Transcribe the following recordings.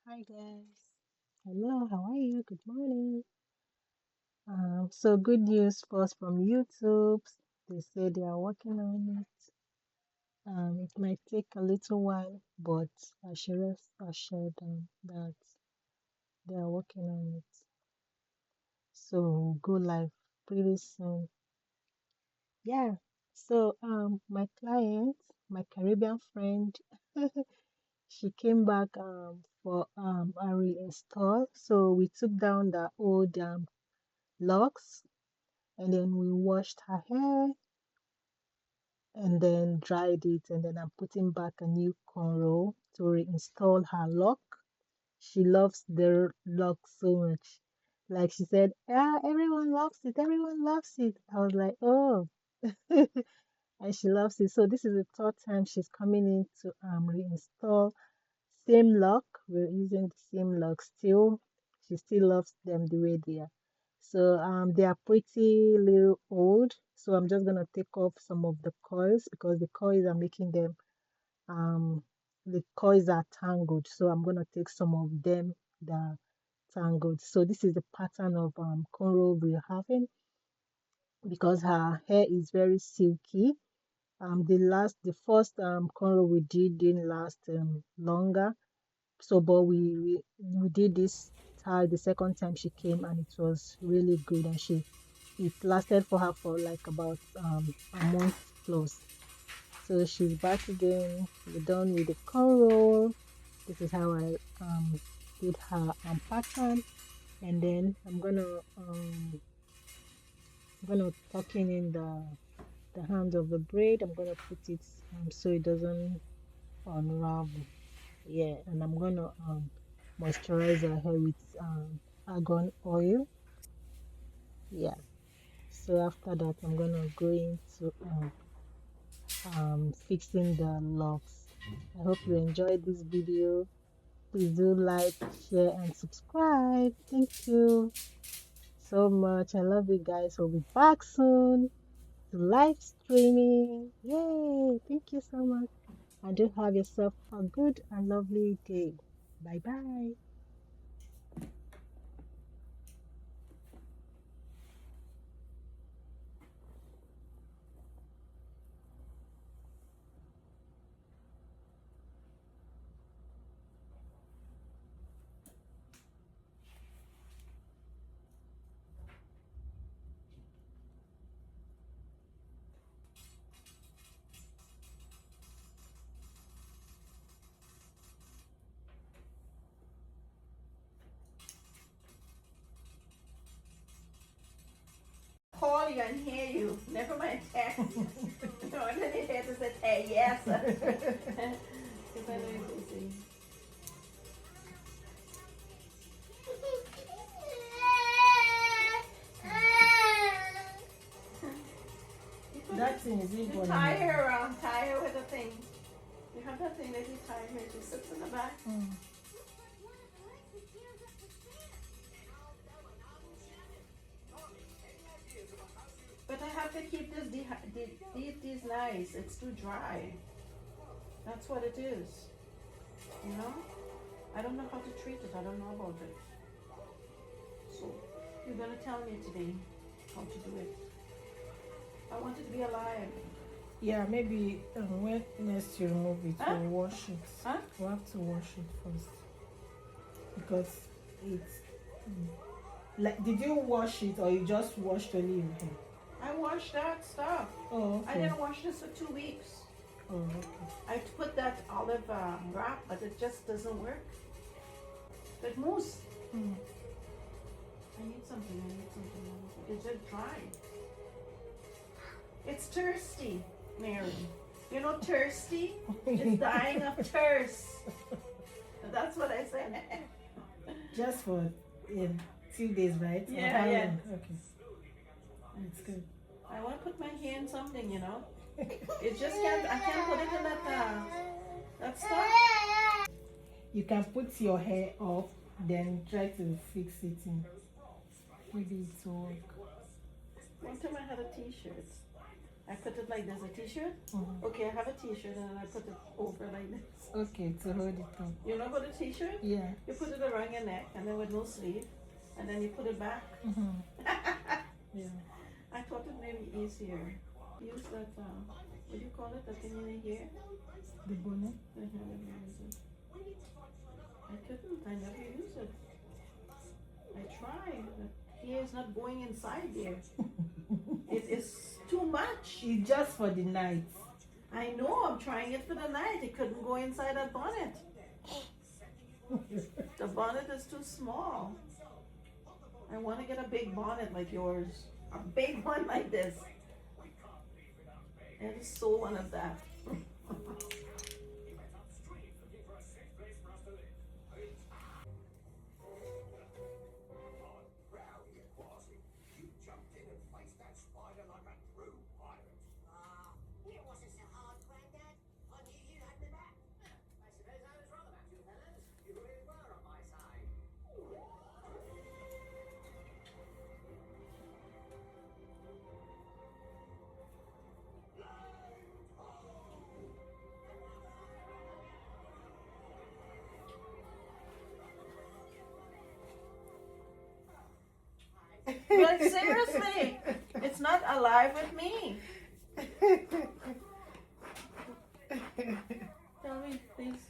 Hi guys. Hello, how are you? Good morning. So good news first from YouTube. They say they are working on it. It might take a little while, but I should rest assured that they are working on it. So we'll go live pretty soon. Yeah. So my client, my Caribbean friend, she came back for a reinstall. So we took down the old locs and then we washed her hair and then dried it, and then I'm putting back a new cornrow to reinstall her lock. She loves the lock so much. Like she said, "Ah, everyone loves it, everyone loves it." I was like, "Oh." And she loves it. So this is the third time she's coming in to reinstall. Same lock, we're using the same lock still. She still loves them the way they are. So they are pretty little old. So I'm just gonna take off some of the coils because the coils are making them um the coils are tangled. So I'm gonna take some of them that are tangled. So this is the pattern of cornrow we're having because her hair is very silky. The first cornrow we didn't last longer, so but we did this tie the second time she came and it was really good, and she it lasted for her for like about a month plus. So she's back again. We're done with the cornrow. This is how I did her pattern, and then I'm gonna tuck in the hand of the braid. I'm gonna put it so it doesn't unravel. Yeah, and I'm gonna moisturize her hair with argan oil. Yeah, so after that I'm gonna go into fixing the locks. I hope you enjoyed this video. Please do like, share, and subscribe. Thank you so much. I love you guys. We'll be back soon to live streaming. Yay! Thank you so much. And do have yourself a good and lovely day. Bye bye. Call you and hear you. Never mind text. No, and then you have to say, hey, yes. Because I know you're busy. That thing is You even. tie her around, tie her with a thing. You have that thing that you tie her, she sits in the back. But I have to keep these nice. It's too dry. That's what it is. You know? I don't know how to treat it. I don't know about it. So you're gonna tell me today how to do it. I want it to be alive. Yeah, maybe when next you remove it, Huh? we'll wash it. Huh? We have to wash it first because it's like. Did you wash it or you just washed only your hair? I washed that stuff. Oh, I okay. didn't wash this for 2 weeks. Oh, okay. I put that olive wrap, but it just doesn't work. But mousse. Mm. I need something. It's just dry. It's thirsty, Mary. You know, thirsty? It's dying of thirst. That's what I said. Just for 2 days, right? Or Yeah, how yeah. long? Okay, that's good. I want to put my hair in something, you know. It just can't. I can't put it in that stuff. You can put your hair up, then try to fix it in. Maybe it will work. One time I had a T-shirt. I put it like there's a t-shirt. Mm-hmm. Okay, I have a t-shirt and then I put it over like this. Okay, to hold it up. You know about a t-shirt? Yeah. You put it around your neck and then with no sleeve, and then you put it back. Mm-hmm. Yeah. I thought it may be easier. Use that, what do you call it? That thing in the hair? The bonnet. I never use it. I couldn't. I never use it. I tried. The hair is not going inside there. It is too much. It's just for the night. I know. I'm trying it for the night. It couldn't go inside that bonnet. The bonnet is too small. I want to get a big bonnet like yours. A big one like this. I just so wanted that. But seriously, it's not alive with me. Tell me, please.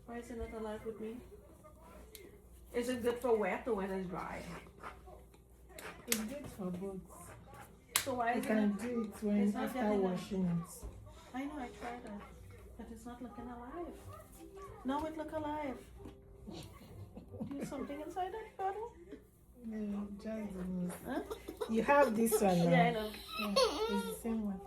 Why is it not alive with me? Is it good for wet or when it's dry? It's good for both. So why You is can it? do it when it's not after getting washing it. I know, I tried it, but it's not looking alive. Now it look alive. There's something inside that bottle? No, just the mousse. Huh? You have this one now. Yeah, I know. Yeah, it's the same one.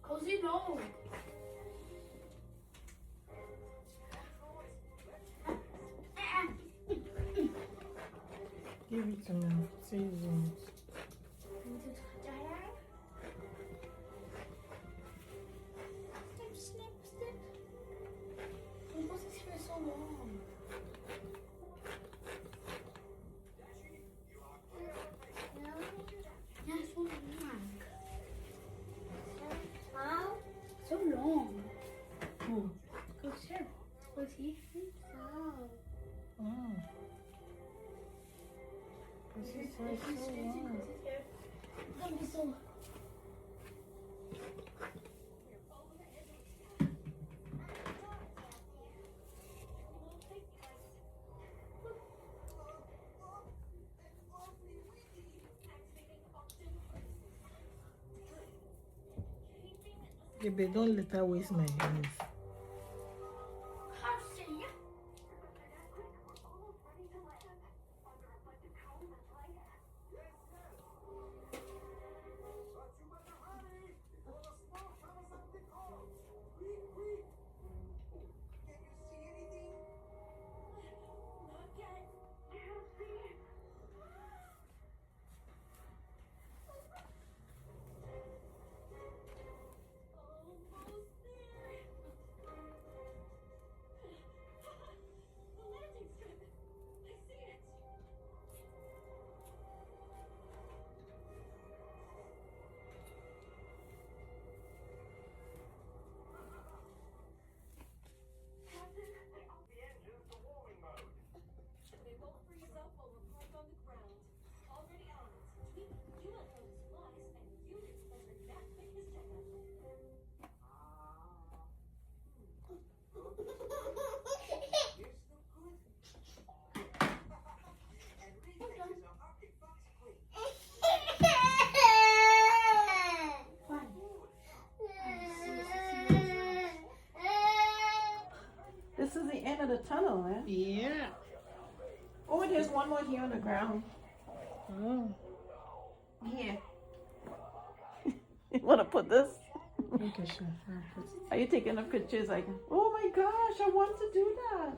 Cozy, no. Give it to me. Say you want. Snip, snip, snip. Why was this hair so long? Yeah, so long. How? So long. Who? Whose hair? Was he? Oh. Oh. This is so long. It's gonna be so. Yeah, but don't let her waste my hands. This is the end of the tunnel, eh? Yeah. Oh, there's one more here on the ground. Oh, Here. You want to put this? okay, sure. I'll put it. Are you taking the pictures? Like, oh my gosh, I want to do that.